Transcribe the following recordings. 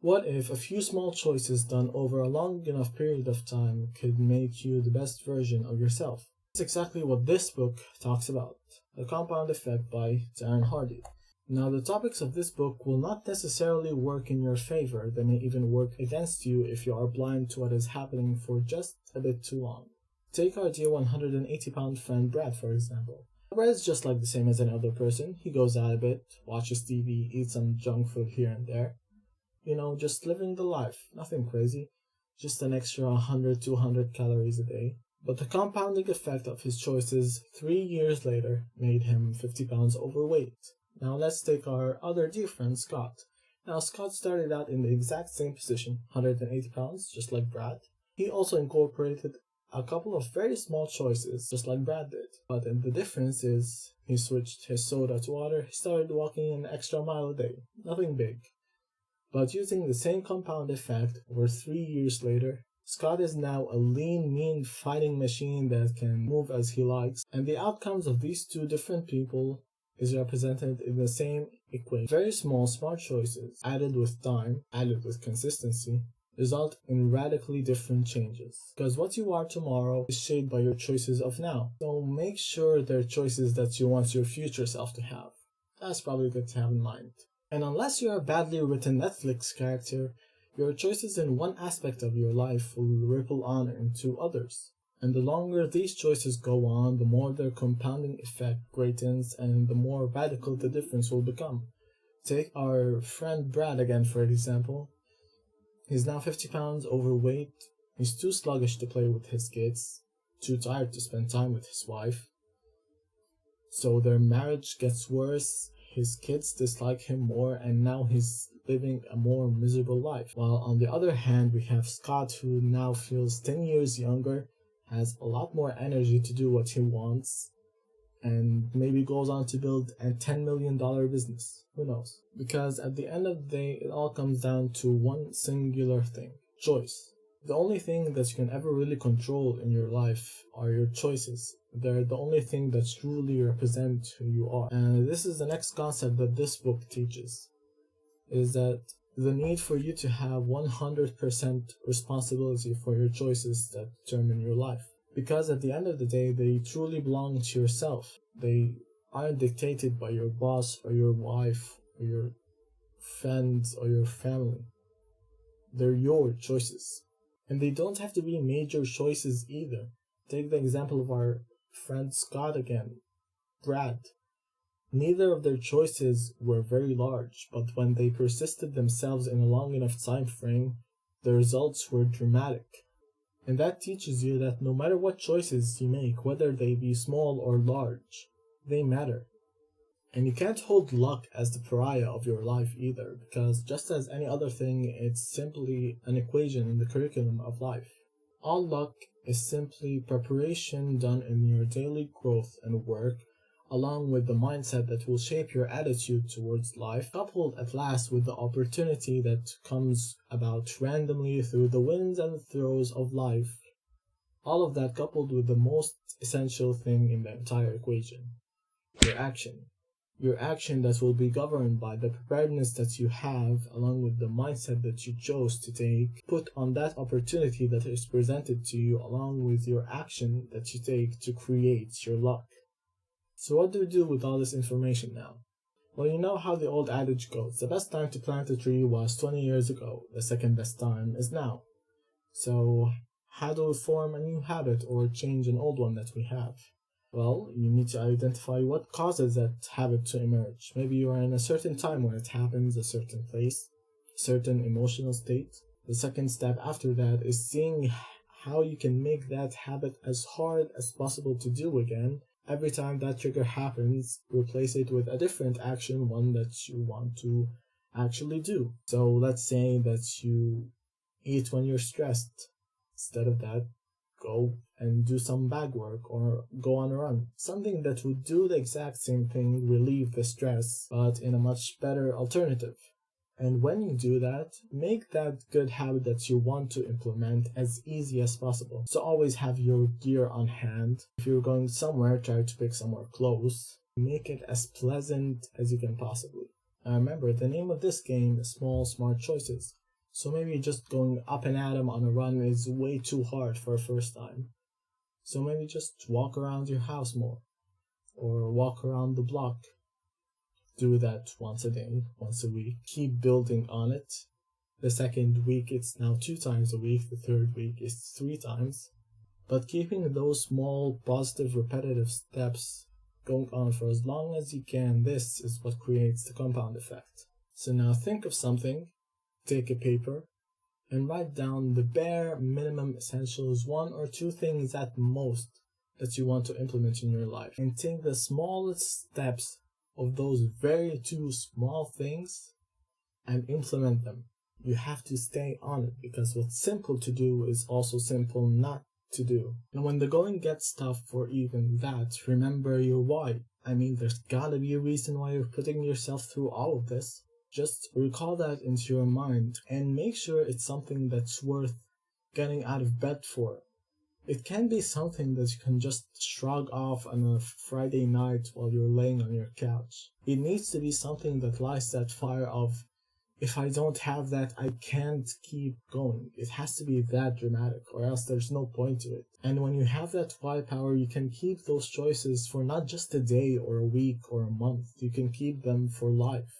What if a few small choices done over a long enough period of time could make you the best version of yourself? That's exactly what this book talks about, The Compound Effect by Darren Hardy. Now, the topics of this book will not necessarily work in your favor. They may even work against you if you are blind to what is happening for just a bit too long. Take our dear 180-pound friend Brad, for example. Brad is just like the same as any other person. He goes out a bit, watches TV, eats some junk food here and there. Just living the life. Nothing crazy. Just an extra 100-200 calories a day. But the compounding effect of his choices 3 years later made him 50 pounds overweight. Now let's take our other dear friend Scott. Now Scott started out in the exact same position, 180 pounds, just like Brad. He also incorporated a couple of very small choices, just like Brad did. But the difference is, he switched his soda to water, he started walking an extra mile a day. Nothing big. But using the same compound effect, over 3 years later, Scott is now a lean, mean fighting machine that can move as he likes, and the outcomes of these two different people is represented in the same equation. Very small, smart choices, added with time, added with consistency, result in radically different changes. Because what you are tomorrow is shaped by your choices of now. So make sure they're choices that you want your future self to have. That's probably good to have in mind. And unless you're a badly written Netflix character, your choices in one aspect of your life will ripple on into others. And the longer these choices go on, the more their compounding effect greatens and the more radical the difference will become. Take our friend Brad again, for example. He's now 50 pounds overweight. He's too sluggish to play with his kids, too tired to spend time with his wife. So their marriage gets worse. His kids dislike him more, and now he's living a more miserable life. While on the other hand, we have Scott, who now feels 10 years younger, has a lot more energy to do what he wants, and maybe goes on to build a $10 million business. Who knows? Because at the end of the day, it all comes down to one singular thing: choice. The only thing that you can ever really control in your life are your choices. They're the only thing that truly represent who you are. And this is the next concept that this book teaches, is that the need for you to have 100% responsibility for your choices that determine your life. Because at the end of the day, they truly belong to yourself. They aren't dictated by your boss or your wife or your friends or your family. They're your choices. And they don't have to be major choices either. Take the example of our friend Scott again, Brad. Neither of their choices were very large, but when they persisted themselves in a long enough time frame, the results were dramatic. And that teaches you that no matter what choices you make, whether they be small or large, they matter. And you can't hold luck as the pariah of your life either, because just as any other thing, it's simply an equation in the curriculum of life. All luck is simply preparation done in your daily growth and work, along with the mindset that will shape your attitude towards life, coupled at last with the opportunity that comes about randomly through the winds and throes of life. All of that coupled with the most essential thing in the entire equation: your action. Your action that will be governed by the preparedness that you have, along with the mindset that you chose to take, put on that opportunity that is presented to you, along with your action that you take to create your luck. So what do we do with all this information now? Well, you know how the old adage goes: the best time to plant a tree was 20 years ago, the second best time is now. So how do we form a new habit or change an old one that we have? Well, you need to identify what causes that habit to emerge. Maybe you are in a certain time when it happens, a certain place, a certain emotional state. The second step after that is seeing how you can make that habit as hard as possible to do again. Every time that trigger happens, replace it with a different action, one that you want to actually do. So let's say that you eat when you're stressed. Instead of that, go and do some bag work or go on a run. Something that would do the exact same thing, relieve the stress, but in a much better alternative. And when you do that, make that good habit that you want to implement as easy as possible. So always have your gear on hand. If you're going somewhere, try to pick somewhere close. Make it as pleasant as you can possibly. And remember, the name of this game is Small Smart Choices. So maybe just going up and at 'em on a run is way too hard for a first time. So maybe just walk around your house more, or walk around the block. Do that once a day, once a week. Keep building on it. The second week it's now 2 times a week, the third week is 3 times. But keeping those small, positive, repetitive steps going on for as long as you can, this is what creates the compound effect. So now think of something, take a paper, and write down the bare minimum essentials, 1 or 2 things at most that you want to implement in your life. And take the smallest steps of those very 2 small things and implement them. You have to stay on it, because what's simple to do is also simple not to do. And when the going gets tough for even that, remember your why. I mean, there's gotta be a reason why you're putting yourself through all of this. Just recall that into your mind and make sure it's something that's worth getting out of bed for. It can be something that you can just shrug off on a Friday night while you're laying on your couch. It needs to be something that lights that fire of, if I don't have that, I can't keep going. It has to be that dramatic, or else there's no point to it. And when you have that why power, you can keep those choices for not just a day or a week or a month. You can keep them for life.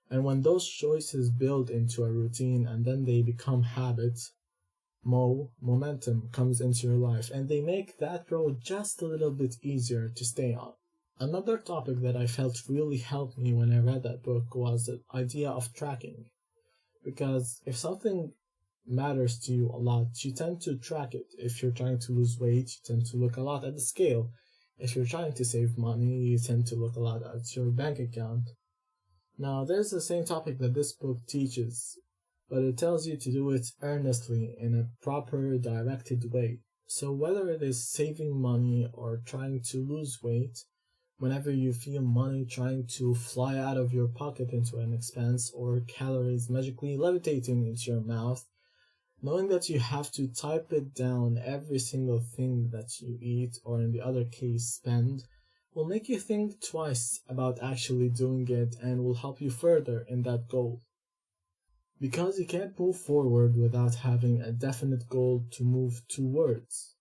And when those choices build into a routine and then they become habits, momentum comes into your life, and they make that road just a little bit easier to stay on. Another topic that I felt really helped me when I read that book was the idea of tracking. Because if something matters to you a lot, you tend to track it. If you're trying to lose weight, you tend to look a lot at the scale. If you're trying to save money, you tend to look a lot at your bank account. Now, there's the same topic that this book teaches, but it tells you to do it earnestly in a proper, directed way. So whether it is saving money or trying to lose weight, whenever you feel money trying to fly out of your pocket into an expense, or calories magically levitating into your mouth, knowing that you have to type it down every single thing that you eat, or in the other case spend, will make you think twice about actually doing it and will help you further in that goal. Because you can't move forward without having a definite goal to move towards,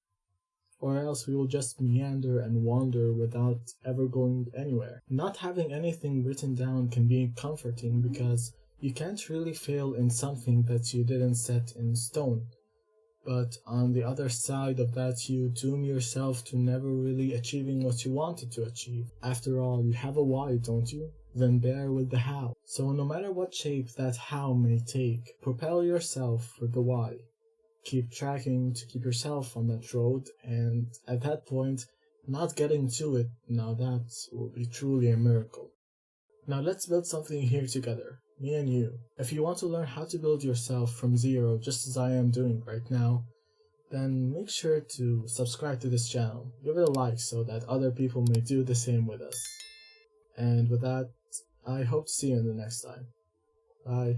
or else we will just meander and wander without ever going anywhere. Not having anything written down can be comforting, because you can't really fail in something that you didn't set in stone. But on the other side of that, you doom yourself to never really achieving what you wanted to achieve. After all, you have a why, don't you? Then bear with the how. So no matter what shape that how may take, propel yourself for the why. Keep tracking to keep yourself on that road, and at that point, not getting to it, now that will be truly a miracle. Now let's build something here together, me and you. If you want to learn how to build yourself from zero, just as I am doing right now, then make sure to subscribe to this channel. Give it a like so that other people may do the same with us. And with that, I hope to see you in the next time. Bye.